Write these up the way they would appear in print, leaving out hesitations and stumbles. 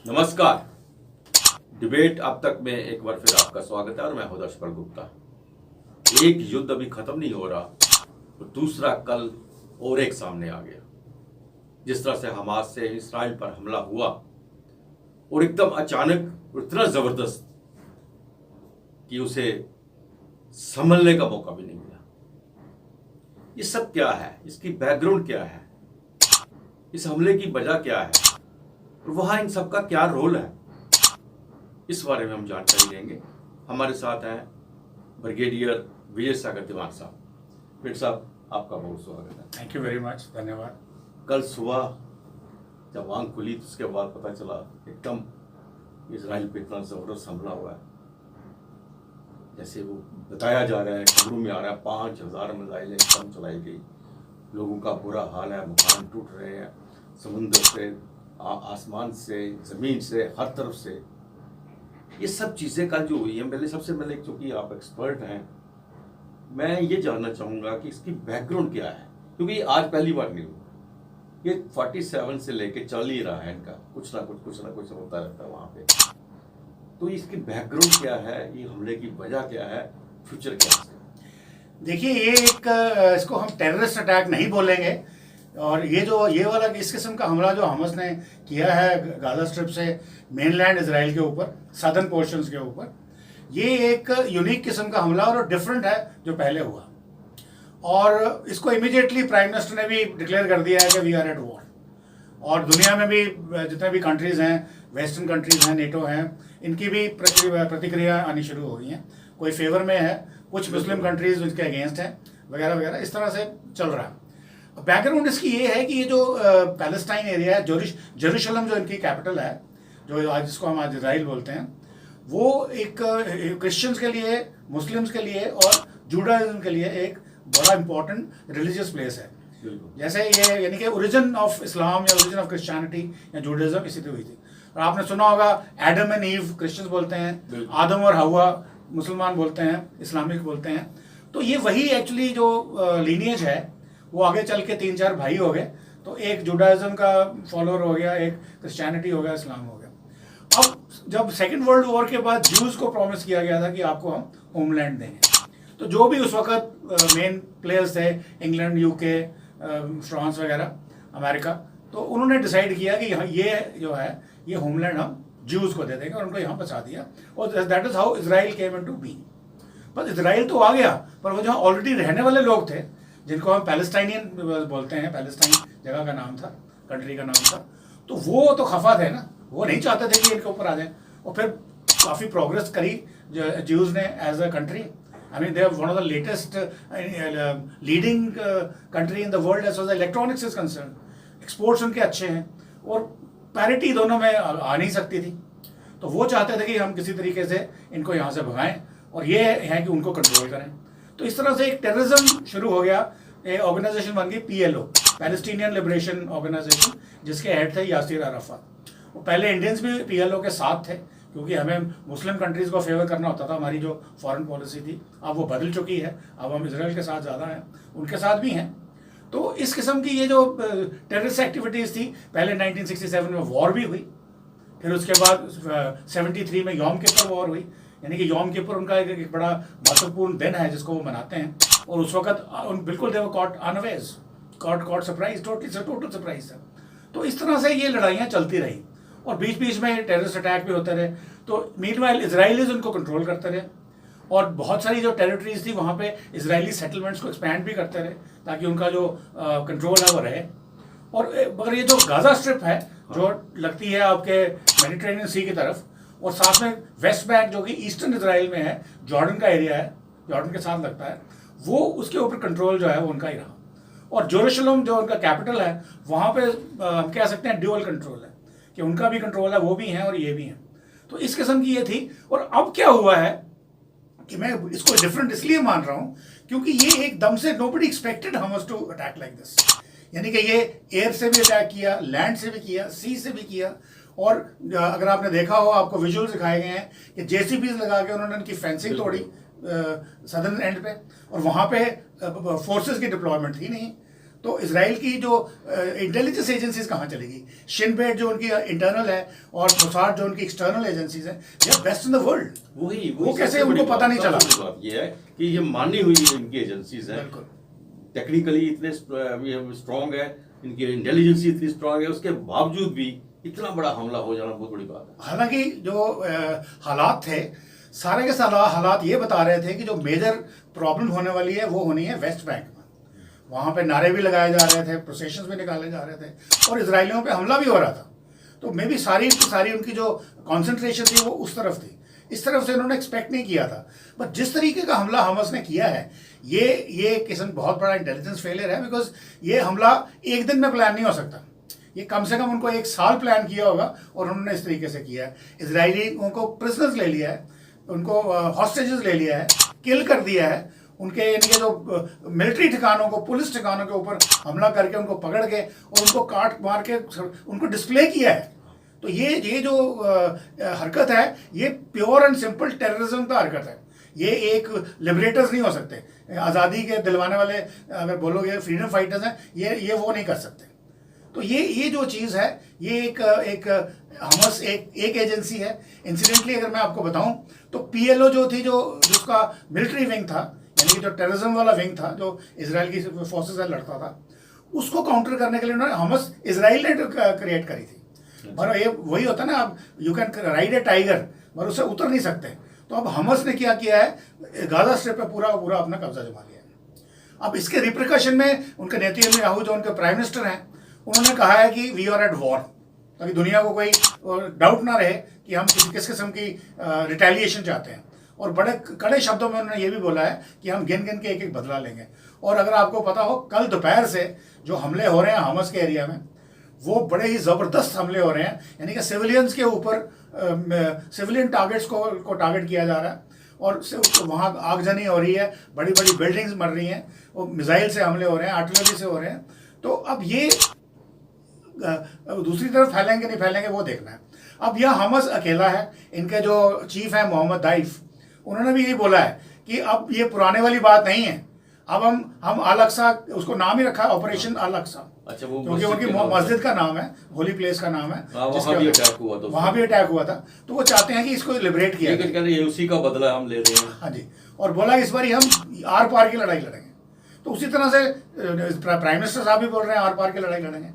नमस्कार। डिबेट अब तक में एक बार फिर आपका स्वागत है और मैं हूं दर्शपाल गुप्ता। एक युद्ध अभी खत्म नहीं हो रहा और दूसरा कल और एक सामने आ गया। जिस तरह से हमास से इस्राइल पर हमला हुआ और एकदम अचानक और इतना जबरदस्त कि उसे संभलने का मौका भी नहीं मिला। ये सब क्या है, इसकी बैकग्राउंड क्या है, इस हमले की वजह क्या है और वहां इन सबका क्या रोल है, इस बारे में हम जानकारी लेंगे। हमारे साथ हैं ब्रिगेडियर विजय सागर दीवान साहब। फिर साहब, आपका बहुत स्वागत है। थैंक यू वेरी मच, धन्यवाद। कल सुबह जब आंख खुली तो उसके बाद पता चला एकदम इजराइल पे इतना जबरदस्त हमला हुआ है। जैसे वो बताया जा रहा है, खबरों में आ रहा है 5000 मिसाइलें कम चलाई गई, लोगों का बुरा हाल है, मकान टूट रहे हैं, समुद्र से, आसमान से, ज़मीन से, हर तरफ से। ये सब चीज़ें कल जो हुई हैं, सबसे पहले चूँकि आप एक्सपर्ट हैं, मैं ये जानना चाहूँगा कि इसकी बैकग्राउंड क्या है, क्योंकि आज पहली बार नहीं हुआ। ये 47 से लेके चल ही रहा है, इनका कुछ ना कुछ होता रहता है वहाँ पे। तो इसकी बैकग्राउंड क्या है, ये हमले की वजह क्या है, फ्यूचर क्या है? देखिए, ये एक इसको हम टेररिस्ट अटैक नहीं बोलेंगे। और ये वाला इस किस्म का हमला जो हमास ने किया है गाजा स्ट्रिप से मेनलैंड इजराइल के ऊपर, सदर्न पोर्शंस के ऊपर, ये एक यूनिक किस्म का हमला और डिफरेंट है जो पहले हुआ। और इसको इमीडिएटली प्राइम मिनिस्टर ने भी डिक्लेयर कर दिया है कि वी आर एट वॉर। और दुनिया में भी जितने भी कंट्रीज़ हैं, वेस्टर्न कंट्रीज़ हैं, नेटो हैं, इनकी भी प्रतिक्रिया आनी शुरू हो गई हैं। कोई फेवर में है, कुछ मुस्लिम कंट्रीज़ उसके अगेंस्ट हैं, वगैरह वगैरह, इस तरह से चल रहा है। बैकग्राउंड इसकी ये है कि ये जो पैलेस्टाइन एरिया है, जेरूशलम जो इनकी कैपिटल है, जो आज जिसको हम आज इजराइल बोलते हैं, वो एक क्रिश्चियंस के लिए, मुस्लिम्स के लिए और जूडाइज्म के लिए एक बड़ा इंपॉर्टेंट रिलीजियस प्लेस है। जैसे ये यानी कि ओरिजिन ऑफ इस्लाम या ओरिजिन ऑफ क्रिश्चियनिटी या जूडाइज्म इसी से हुई थी। और आपने सुना होगा एडम एंड ईव क्रिश्चियंस बोलते हैं, आदम और हवा मुसलमान बोलते हैं, इस्लामिक बोलते हैं। तो ये वही एक्चुअली जो लीनियज है, वो आगे चल के 3-4 भाई हो गए। तो एक जुडाइज्म का फॉलोअर हो गया, एक क्रिश्चियनिटी हो गया, इस्लाम हो गया। अब जब सेकेंड वर्ल्ड वॉर के बाद ज्यूज को प्रॉमिस किया गया था कि आपको हम होमलैंड देंगे, तो जो भी उस वक्त मेन प्लेयर्स थे, इंग्लैंड, यूके, फ्रांस वगैरह, अमेरिका, तो उन्होंने डिसाइड किया कि ये जो है ये होमलैंड हम ज्यूज को दे देंगे और उनको यहाँ बचा दिया। और that is how Israel came into being. बस इजराइल तो आ गया, पर वो जहाँ ऑलरेडी रहने वाले लोग थे, जिनको हम पैलेस्टाइनियन बोलते हैं, पैलेस्टाइन जगह का नाम था, कंट्री का नाम था, तो वो तो खफा थे ना, वो नहीं चाहते थे कि इनके ऊपर आ जाए। और फिर काफ़ी प्रोग्रेस करी ज्यूज ने as a country. I mean they are one of the latest leading country in the world as far electronics is concern. Exports उनके अच्छे हैं और पैरिटी दोनों में आ नहीं सकती थी। तो वो चाहते थे कि हम किसी तरीके से इनको यहाँ से भगाएं और ये है कि उनको कंट्रोल करें। तो इस तरह से एक टेररिज्म शुरू हो गया। एक ऑर्गेनाइजेशन बन गई PLO, पैलेस्टीनियन लिबरेशन ऑर्गेनाइजेशन, जिसके हेड थे यासिर अराफात। वो पहले इंडियंस भी PLO के साथ थे, क्योंकि हमें मुस्लिम कंट्रीज़ को फेवर करना होता था, हमारी जो फॉरेन पॉलिसी थी। अब वो बदल चुकी है, अब हम इजराइल के साथ ज़्यादा हैं, उनके साथ भी हैं। तो इस किस्म की ये जो टेररिस्ट एक्टिविटीज़ थी, पहले 1967 में वॉर भी हुई, फिर उसके बाद 73 में यौम किपर वॉर हुई। यानी कि यौम किपर उनका एक बड़ा महत्वपूर्ण दिन है जिसको वो मनाते हैं। और उस वक्त बिल्कुल they were caught unawares, caught surprise, total surprise था। तो इस तरह से ये लड़ाइयाँ चलती रही और बीच बीच में टेररिस्ट अटैक भी होते रहे। तो मीनवाइल इजराइलीज उनको कंट्रोल करते रहे और बहुत सारी जो टेरिटरीज थी वहाँ पे इजरायली सेटलमेंट्स को एक्सपैंड भी करते रहे, ताकि उनका जो कंट्रोल है वो रहे। और मगर ये जो गाजा स्ट्रिप है, जो लगती है आपके मेडिटेरेनियन सी की तरफ, और साथ में वेस्ट बैंक जो कि ईस्टर्न इजराइल में है, जॉर्डन का एरिया है, जॉर्डन के साथ लगता है, वो उसके ऊपर कंट्रोल जो है वो उनका ही रहा। और जेरूशलम जो उनका कैपिटल है, वहाँ पे हम कह सकते हैं ड्यूअल कंट्रोल है, कि उनका भी कंट्रोल है, वो भी हैं और ये भी हैं। तो इस किस्म की ये थी। और अब क्या हुआ है कि मैं इसको डिफरेंट इसलिए मान रहा हूँ क्योंकि ये एकदम से nobody expected Hamas to attack like this. यानी कि ये एयर से भी अटैक किया, लैंड से भी किया, सी से भी किया। और अगर आपने देखा हो, आपको विजुअल्स दिखाए गए हैं कि JCBs लगा के उन्होंने उनकी फेंसिंग तोड़ी सदर्न एंड पे, और वहाँ पे फोर्सेस की डिप्लॉयमेंट थी नहीं। तो इसराइल की जो इंटेलिजेंस एजेंसीज कहाँ चलेगी? शिनबेट जो उनकी इंटरनल है और मोसाद जो उनकी एक्सटर्नल एजेंसीज हैं, they are best in the world. वो कैसे उनको पता नहीं चला? बात ये है कि ये मानी हुई इनकी एजेंसीज हैं, टेक्निकली इतने स्ट्रांग है, इनकी इंटेलिजेंस इतनी स्ट्रांग है, उसके बावजूद भी इतना बड़ा हमला हो जाना बहुत बड़ी बात है। हालांकि जो हालात थे, सारे के सारे हालात ये बता रहे थे कि जो मेजर प्रॉब्लम होने वाली है वो होनी है वेस्ट बैंक में। वहाँ पे नारे भी लगाए जा रहे थे, प्रोसेशंस भी निकाले जा रहे थे और इजरायलियों पे हमला भी हो रहा था। तो मे बी सारी उनकी जो कॉन्सेंट्रेशन थी वो उस तरफ थी। इस तरफ से उन्होंने एक्सपेक्ट नहीं किया था। बट जिस तरीके का हमला हमास ने किया है, ये किस्म बहुत बड़ा इंटेलिजेंस फेलियर है, बिकॉज ये हमला एक दिन में प्लान नहीं हो सकता। ये कम से कम उनको 1 साल प्लान किया होगा और उन्होंने इस तरीके से किया है। इसराइलियों को प्रिजनर्स ले लिया है, उनको हॉस्टेजेस ले लिया है, किल कर दिया है, उनके इनके जो मिलिट्री ठिकानों को, पुलिस ठिकानों के ऊपर हमला करके उनको पकड़ के और उनको काट मार के उनको डिस्प्ले किया है। तो ये जो हरकत है, ये प्योर एंड सिंपल टेररिज्म का हरकत है। ये एक लिबरेटर्स नहीं हो सकते, आज़ादी के दिलवाने वाले अगर बोलोगे फ्रीडम फाइटर्स हैं, ये वो नहीं कर सकते। तो ये जो चीज़ है, ये एक हमस एक एजेंसी है। इंसिडेंटली अगर मैं आपको बताऊं तो पीएलओ जो थी, जिसका मिलिट्री विंग था, यानी कि जो टेररिज्म वाला विंग था, जो इजराइल की फोर्सेस से लड़ता था, उसको काउंटर करने के लिए उन्होंने हमस इजराइल ने क्रिएट करी थी। और ये वही होता है ना, आप you can ride A tiger मगर उससे उतर नहीं सकते। तो अब हमस ने क्या किया है, गाजा स्ट्रिप पे पूरा अपना कब्जा जमा लिया है। अब इसके रिप्रिकॉशन में उनके नेतन्याहू जो उनके प्राइम मिनिस्टर हैं, उन्होंने कहा है कि वी आर एट वॉर, ताकि दुनिया को कोई डाउट ना रहे कि हम किस किस्म की रिटेलिएशन चाहते हैं। और बड़े कड़े शब्दों में उन्होंने ये भी बोला है कि हम गिन गिन के एक बदला लेंगे। और अगर आपको पता हो, कल दोपहर से जो हमले हो रहे हैं हमस के एरिया में, वो बड़े ही ज़बरदस्त हमले हो रहे हैं। यानी कि सिविलियंस के ऊपर, सिविलियन टारगेट्स को टारगेट किया जा रहा है और वहाँ आगजनी हो रही है, बड़ी बड़ी बिल्डिंग्स मर रही हैं, वो मिसाइल से हमले हो रहे हैं, आर्टिलरी से हो रहे हैं। तो अब ये दूसरी तरफ फैलेंगे नहीं फैलेंगे वो देखना है। अब यह हमस अकेला है, इनके जो चीफ है मोहम्मद दाइफ, उन्होंने भी यही बोला है कि अब ये पुराने वाली बात नहीं है, अब हम अल-अक्सा, उसको नाम ही रखा है ऑपरेशन अल-अक्सा। अच्छा, वो क्योंकि उनकी मस्जिद का नाम है, होली प्लेस का नाम है, वहाँ भी अटैक हुआ था। तो वो चाहते हैं कि इसको लिबरेट किया जाए, ये उसी का बदला हम ले रहे हैं। हाँ जी, और बोला इस बार हम आर पार की लड़ाई लड़ेंगे। तो उसी तरह से प्राइम मिनिस्टर साहब भी बोल रहे हैं आर पार की लड़ाई लड़ेंगे।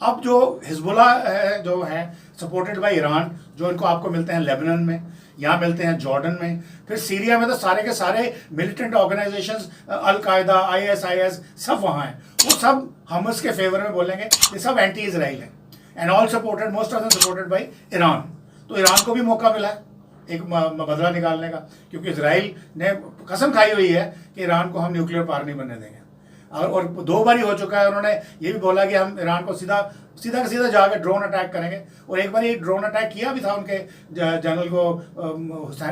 अब जो हिजबुल्लाह है, जो है सपोर्टेड बाय ईरान, जो इनको आपको मिलते हैं लेबनान में, यहाँ मिलते हैं जॉर्डन में, फिर सीरिया में तो सारे के सारे मिलिटेंट ऑर्गेनाइजेशंस, अल-कायदा, ISIS सब वहाँ हैं। वो सब हमस के फेवर में बोलेंगे, ये सब एंटी इजराइल हैं and all supported, most of them supported by Iran. तो ईरान को भी मौका मिला है एक बदला निकालने का, क्योंकि इजराइल ने कसम खाई हुई है कि ईरान को हम न्यूक्लियर पावर नहीं बनने देंगे। और 2 बार ही हो चुका है। उन्होंने ये भी बोला कि हम ईरान को सीधा जाकर ड्रोन अटैक करेंगे, और एक बार ये ड्रोन अटैक किया भी था उनके जनरल को,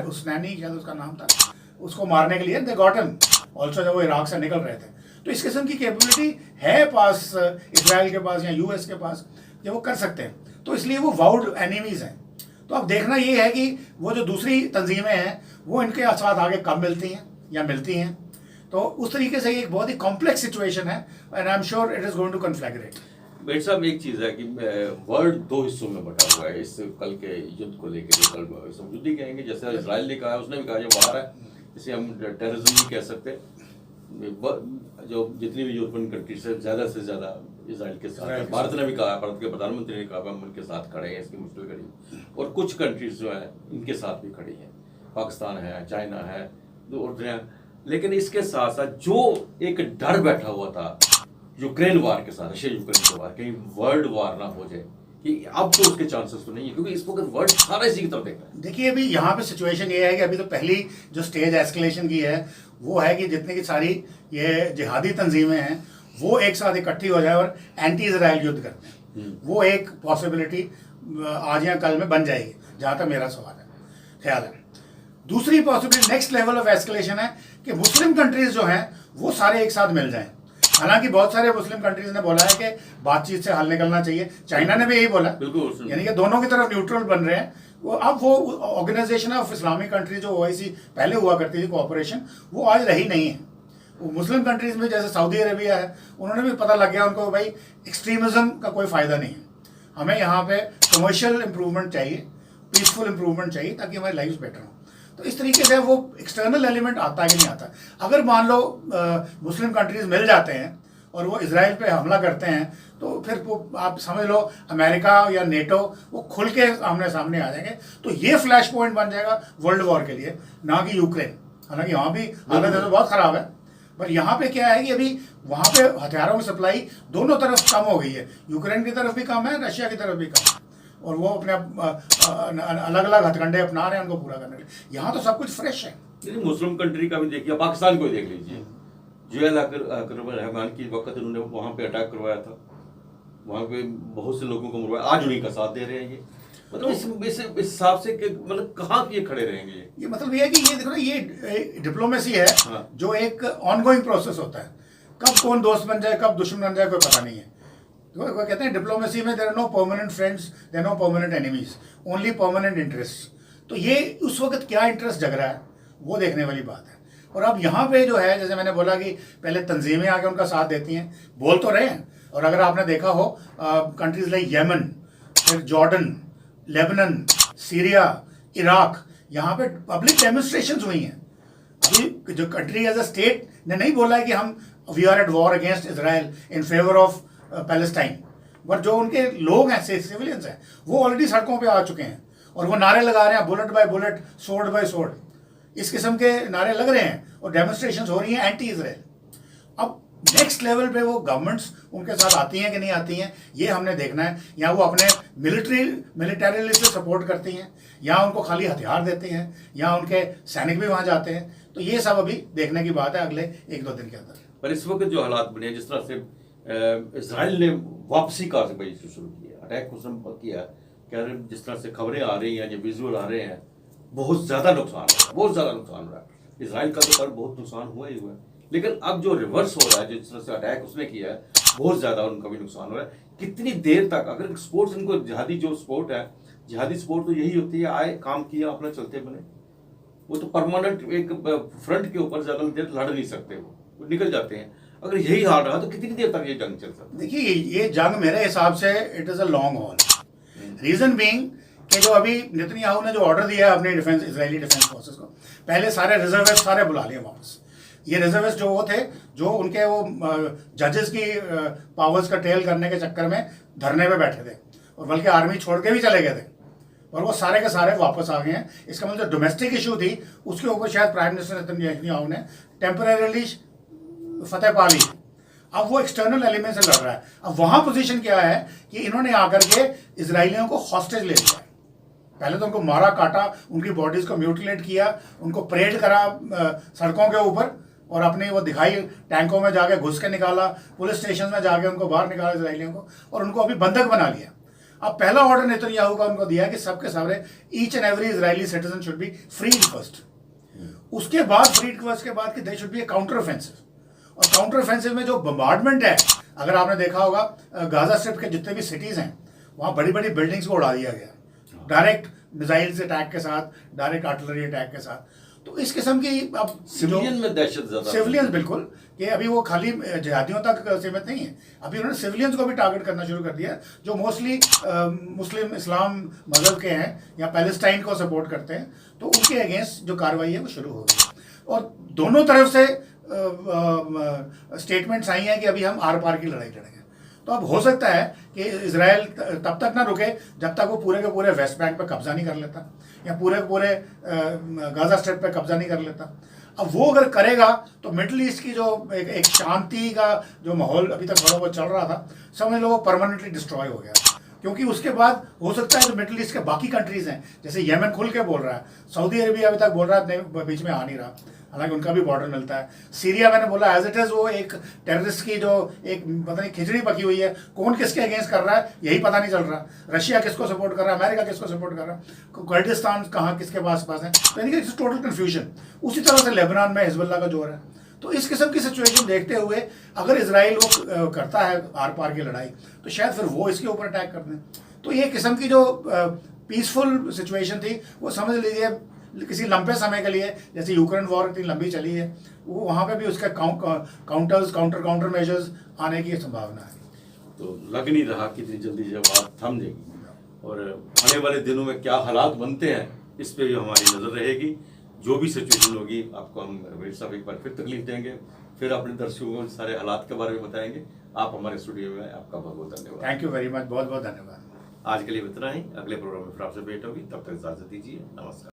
हुसैनी शायद उसका नाम था, उसको मारने के लिए। दे गॉट हिम ऑल्सो, जब वो इराक से निकल रहे थे। तो इस किस्म की कैपेबिलिटी है पास इजराइल के पास या US के पास, जब वो कर सकते हैं। तो इसलिए वो वाउड एनिमीज हैं। तो अब देखना ये है कि वो जो दूसरी तंजीमें हैं वो इनके साथ आगे कब मिलती हैं या मिलती हैं। तो उस तरीके से एक बहुत ही कॉम्प्लेक्स सिचुएशन है and I am sure it is going to conflagrate. बेट साहब, एक चीज़ है कि वर्ल्ड 2 हिस्सों में बटा हुआ है इस कल के युद्ध को लेकर। जो कल समझौती कहेंगे, जैसे इजराइल ने कहा, उसने भी कहा जो बाहर है, इसे हम टेररिज्म नहीं कह सकते। जो जितनी भी यूरोपियन कंट्रीज है, ज़्यादा से ज़्यादा इजराइल के साथ है। भारत ने भी कहा, भारत के प्रधानमंत्री ने कहा हम उनके साथ खड़े हैं इसकी मुश्किल घड़ी। और कुछ कंट्रीज जो है इनके साथ भी खड़ी हैं, पाकिस्तान है, चाइना है, और लेकिन इसके साथ साथ जो एक डर बैठा हुआ था यूक्रेन वार के साथ, रशिया यूक्रेन के वार, कहीं वर्ल्ड वार ना हो जाए, कि अब तो उसके चांसेस तो नहीं है, क्योंकि इस वक्त वर्ल्ड सारा इसी की तरफ देख रहा है। देखिए, अभी यहाँ पे सिचुएशन ये है कि अभी तो पहली जो स्टेज एस्केलेशन की है वो है कि जितनी की सारी ये जिहादी तंजीमें हैं वो एक साथ इकट्ठी हो जाए और एंटी इजराइल युद्ध करते हैं। वो एक पॉसिबिलिटी आज या कल में बन जाएगी, जहाँ तक मेरा सवाल है, ख्याल है। दूसरी possibility, next level of escalation है कि मुस्लिम कंट्रीज जो हैं वो सारे एक साथ मिल जाएं। हालांकि बहुत सारे मुस्लिम कंट्रीज ने बोला है कि बातचीत से हल निकलना चाहिए, चाइना ने भी यही बोला, यानी कि दोनों की तरफ न्यूट्रल बन रहे हैं। अब वो ऑर्गेनाइजेशन ऑफ इस्लामिक कंट्री जो OIC पहले हुआ करती थी, कोऑपरेशन, वो आज रही नहीं है। वो मुस्लिम कंट्रीज में जैसे सऊदी अरेबिया है, उन्होंने भी पता लग गया उनको भाई एक्सट्रीमिज्म का कोई फ़ायदा नहीं है, हमें यहाँ पे कमर्शियल इम्प्रूवमेंट चाहिए, पीसफुल इम्प्रूवमेंट चाहिए ताकि हमारी लाइफ बेटर हो। तो इस तरीके से वो एक्सटर्नल एलिमेंट आता है कि नहीं आता। अगर मान लो मुस्लिम कंट्रीज मिल जाते हैं और वो इसराइल पे हमला करते हैं, तो फिर वो आप समझ लो अमेरिका या नेटो वो खुल के आमने सामने आ जाएंगे, तो ये फ्लैश पॉइंट बन जाएगा वर्ल्ड वॉर के लिए, ना कि यूक्रेन। हालांकि वहाँ भी हालत तो बहुत ख़राब है, पर यहाँ पे क्या है कि अभी वहाँ पे हथियारों की सप्लाई दोनों तरफ कम हो गई है, यूक्रेन की तरफ भी कम है, रशिया की तरफ भी कम है, और वो अपने अलग अलग हथकंडे अपना रहे हैं उनको पूरा करने के लिए। यहाँ तो सब कुछ फ्रेश है। मुस्लिम कंट्री का भी देखिए, पाकिस्तान को देख लीजिए, जुएल रहमान की वक्त उन्होंने वहाँ पे अटैक करवाया था, वहाँ पे बहुत से लोगों को मरवाया, आज उन्हीं का साथ दे रहे हैं ये। मतलब इस हिसाब से कि मतलब कहाँ ये खड़े रहेंगे ये मतलब ये है कि ये देखो ना, ये डिप्लोमेसी है। हाँ। जो एक ऑनगोइंग प्रोसेस होता है, कब कौन दोस्त बन जाए कब दुश्मन बन जाए कोई पता नहीं है। तो कहते हैं डिप्लोमेसी में there are no permanent friends, there are no permanent enemies, only permanent interest. तो ये उस वक्त क्या इंटरेस्ट जग रहा है वो देखने वाली बात है। और अब यहाँ पे जो है, जैसे मैंने बोला कि पहले तंजीमें आके उनका साथ देती हैं, बोल तो रहे हैं, और अगर आपने देखा हो कंट्रीज लाइक यमन, फिर जॉर्डन, लेबनन, सीरिया, इराक, यहाँ पे पब्लिक डेमोन्स्ट्रेशंस हुई हैं। अभी जो कंट्री एज अ स्टेट ने नहीं बोला है कि हम we are at war against Israel in favour of Palestine, but जो उनके लोग हैं, सिविलियंस हैं, वो ऑलरेडी सड़कों पे आ चुके हैं और वो नारे लगा रहे हैं, bullet by bullet, sword by sword, इस किस्म के नारे लग रहे हैं और डेमोन्स्ट्रेशंस हो रही हैं एंटी इजराइल। अब नेक्स्ट लेवल पे वो गवर्नमेंट्स उनके साथ आती हैं कि नहीं आती हैं, ये हमने देखना है। या वो अपने मिलिटरीली से सपोर्ट करती हैं, या उनको खाली हथियार देते हैं, या उनके सैनिक भी वहाँ जाते हैं। तो ये सब अभी देखने की बात है अगले 1-2 दिन के अंदर। पर इस वक्त जो हालात बने, जिस तरह से इसराइल ने वापसी का शुरू किया, अटैक उसने किया, क्या जिस तरह से खबरें आ रही हैं, जो विजुअल आ रहे हैं, बहुत ज़्यादा नुकसान हो रहा है, बहुत ज़्यादा नुकसान हो रहा है। इसराइल का तो कल बहुत नुकसान हुआ ही हुआ है, लेकिन अब जो रिवर्स हो रहा है, जिस तरह से अटैक उसने किया है, बहुत ज़्यादा उनका भी नुकसान हो रहा है। कितनी देर तक, अगर स्पोर्ट्स इनको जिहादी जो स्पोर्ट है, जिहादी स्पोर्ट तो यही होती है, आए काम किया अपना चलते बने, वो तो परमानेंट एक फ्रंट के ऊपर ज़्यादा देर लड़ नहीं सकते, वो निकल जाते हैं। अगर यही हाल रहा तो कितनी देर तक ये जंग चल सकती है? देखिए, ये जंग मेरे हिसाब से it is a long haul. Reason being कि जो अभी नेतन्याहू ने जो ऑर्डर दिया है अपने डिफेंस, इजरायली डिफेंस फोर्सेस को, पहले सारे रिजर्विस्ट सारे बुला लिए वापस। ये रिजर्विस्ट जो वो थे, जो उनके वो जजेस की पावर्स का टेल करने के चक्कर में धरने पे बैठे थे, और बल्कि आर्मी छोड़ के भी चले गए थे, और वो सारे के सारे वापस आ गए हैं। इसका मतलब जो डोमेस्टिक इशू थी उसके ऊपर शायद प्राइम मिनिस्टर नेतन्याहू ने टेम्परेरीली फतेह पा ली। अब वो एक्सटर्नल एलिमेंट से लड़ रहा है। अब वहाँ पोजीशन क्या है कि इन्होंने आकर के इजरायलियों को हॉस्टेज ले लिया। पहले तो उनको मारा काटा, उनकी बॉडीज को म्यूटिलेट किया, उनको परेड करा सड़कों के ऊपर, और अपनी वो दिखाई टैंकों में जाके घुस के निकाला, पुलिस स्टेशन में जाके उनको बाहर निकाला इजरायलियों को, और उनको अभी बंधक बना लिया। अब पहला ऑर्डर नेतन्याहू का उनको दिया कि सबके सारे each and every Israeli citizen should be freed first. उसके बाद फ्रीड फर्स्ट के बाद कि they should be a counter offensive. और काउंटर ऑफेंसिव में जो बम्बार्डमेंट है, अगर आपने देखा होगा गाजा स्ट्रिप के जितने भी सिटीज हैं, वहाँ बड़ी बड़ी बिल्डिंग्स को उड़ा दिया गया, डायरेक्ट मिसाइल्स अटैक के साथ, डायरेक्ट आर्टिलरी अटैक के साथ। तो इस किस्म की अब सिविलियन में दहशत ज़्यादा, सिविलियंस बिल्कुल, कि अभी वो खाली जिहादियों तक सीमित नहीं है, अभी उन्होंने सिविलियंस को भी टारगेट करना शुरू कर दिया, जो मोस्टली मुस्लिम इस्लाम मजहब के हैं या पैलेस्टाइन को सपोर्ट करते हैं। तो उनके अगेंस्ट जो कार्रवाई है वो शुरू हो गई, और दोनों तरफ से स्टेटमेंट्स आई हैं कि अभी हम आर पार की लड़ाई लड़ेंगे। तो अब हो सकता है कि इजराइल तब तक ना रुके जब तक वो पूरे के पूरे वेस्ट बैंक पे कब्जा नहीं कर लेता, या पूरे के पूरे गाजा स्ट्रिप पे कब्जा नहीं कर लेता। अब वो अगर करेगा तो मिडिल ईस्ट की जो एक शांति का जो माहौल अभी तक थोड़ा बहुत चल रहा था, समझ लो वो परमानेंटली डिस्ट्रॉय हो गया। क्योंकि उसके बाद हो सकता है जो मिडिल ईस्ट के बाकी कंट्रीज हैं, जैसे येमन खुल के बोल रहा है, सऊदी अरेबिया अभी तक बोल रहा है, बीच में आ नहीं रहा, हालांकि उनका भी बॉर्डर मिलता है। सीरिया मैंने बोला एज इट इज़ वो एक टेररिस्ट की जो एक पता नहीं खिचड़ी पकी हुई है, कौन किसके अगेंस्ट कर रहा है यही पता नहीं चल रहा। रशिया किसको सपोर्ट कर रहा है, अमेरिका किसको सपोर्ट कर रहा है, कुर्दिस्तान कहाँ किसके पास है, तो यानी कि इट्स टोटल कन्फ्यूजन। उसी तरह से लेबनान में हिजबुल्लाह का जोर है। तो इस किस्म की सिचुएशन देखते हुए अगर इसराइल वो करता है आर पार की लड़ाई, तो शायद फिर वो इसके ऊपर अटैक कर दें। तो ये किस्म की जो पीसफुल सिचुएशन थी वो समझ लीजिए किसी लंबे समय के लिए, जैसे यूक्रेन वॉर इतनी लंबी चली है, वो वहाँ पे भी उसका काउंटर मेजर्स आने की संभावना है। तो लग नहीं रहा कि इतनी जल्दी जो बात थम जाएगी, और आने वाले दिनों में क्या हालात बनते हैं इस पे भी हमारी नज़र रहेगी। जो भी सिचुएशन होगी आपको हम रवीर साहब एक बार फिर तकलीफ देंगे, फिर अपने दर्शकों को सारे हालात के बारे में बताएंगे। आप हमारे स्टूडियो में, आपका बहुत बहुत धन्यवाद। थैंक यू वेरी मच, बहुत बहुत धन्यवाद। आज के लिए इतना ही, अगले प्रोग्राम में फिर आपसे भेंट होगी, तब तक इजाजत दीजिए, नमस्कार।